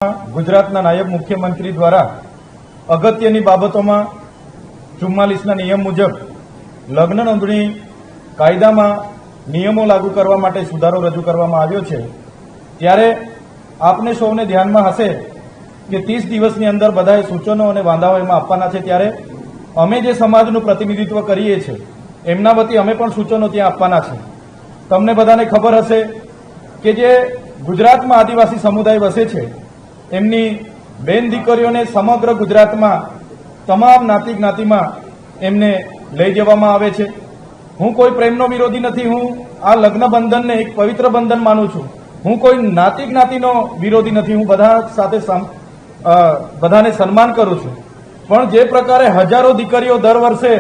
ગુજરાતના નાયબ મુખ્યમંત્રી દ્વારા અગત્યની બાબતોમાં 44ના નિયમ મુજબ લગ્ન નોંધણી કાયદામાં નિયમો લાગુ કરવા માટે સુધારો રજૂ કરવામાં આવ્યો છે। ત્યારે આપને સૌને ધ્યાનમાં હશે કે 30 દિવસની અંદર બધાએ સૂચનો અને વાંધાઓ એમાં આપવાના છે। ત્યારે અમે જે સમાજનું પ્રતિનિધિત્વ કરીએ છીએ એમના વતી અમે પણ સૂચનો ત્યાં આપવાના છે। તમને બધાને ખબર હશે કે જે ગુજરાતમાં આદિવાસી સમુદાય વસે છે એમની બેન દીકરીઓને સમગ્ર ગુજરાતમાં તમામ જ્ઞાતિ જ્ઞાતિમાં એમને લઈ જવામાં આવે છે। હું કોઈ પ્રેમનો વિરોધી નથી, હું આ લગ્ન બંધનને એક પવિત્ર બંધન માનું છું। હું કોઈ જ્ઞાતિ જ્ઞાતિનો વિરોધી નથી, હું બધા સાથે બધાને સન્માન કરું છું। પણ જે પ્રકારે હજારો દીકરીઓ દર વર્ષે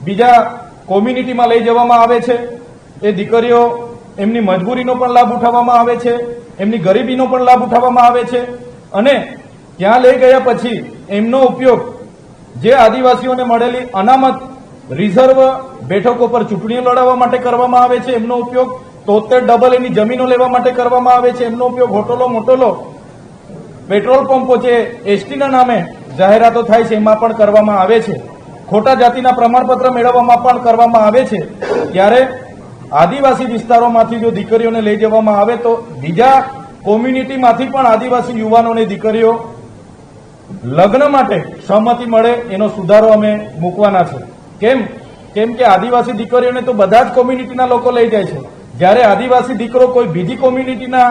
બીજા કોમ્યુનિટીમાં લઈ જવામાં આવે છે, એ દીકરીઓ એમની મજબૂરીનો પણ લાભ ઉઠાવવામાં આવે છે, એમની ગરીબીનો પણ લાભ ઉઠાવવામાં આવે છે અને ત્યાં લઈ ગયા પછી એમનો ઉપયોગ જે આદિવાસીઓને મળેલી અનામત રિઝર્વ બેઠકો પર ચૂંટણીઓ લડાવવા માટે કરવામાં આવે છે, એમનો ઉપયોગ 73 ડબલ એની જમીનો લેવા માટે કરવામાં આવે છે, એમનો ઉપયોગ હોટલો મોટલો પેટ્રોલ પંપો જે એસટીના નામે જાહેરાતો થાય છે એમાં પણ કરવામાં આવે છે, ખોટા જાતિના પ્રમાણપત્ર મેળવવામાં પણ કરવામાં આવે છે। ત્યારે આદિવાસી વિસ્તારોમાંથી જો દીકરીઓને લઈ જવામાં આવે તો બીજા કોમ્યુનિટીમાંથી પણ આદિવાસી યુવાનોને દીકરીઓ લગ્ન માટે સહમતિ મળે એનો સુધારો અમે મૂકવાના છે। કેમ કે આદિવાસી દીકરીઓને તો બધા જ કોમ્યુનિટીના લોકો લઈ જાય છે, જ્યારે આદિવાસી દીકરો કોઈ બીજી કોમ્યુનિટીના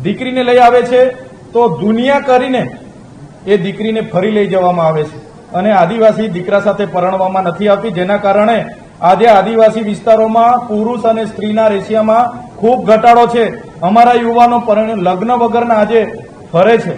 દીકરીને લઈ આવે છે તો દુનિયા કરીને એ દીકરીને ફરી લઈ જવામાં આવે છે અને આદિવાસી દીકરા સાથે પરણવામાં નથી આવતી, જેના કારણે આજે આદિવાસી વિસ્તારોમાં પુરુષ અને સ્ત્રીના રેશિયામાં ખૂબ ઘટાડો છે। અમારા યુવાનો લગ્ન વગરના આજે ફરે છે।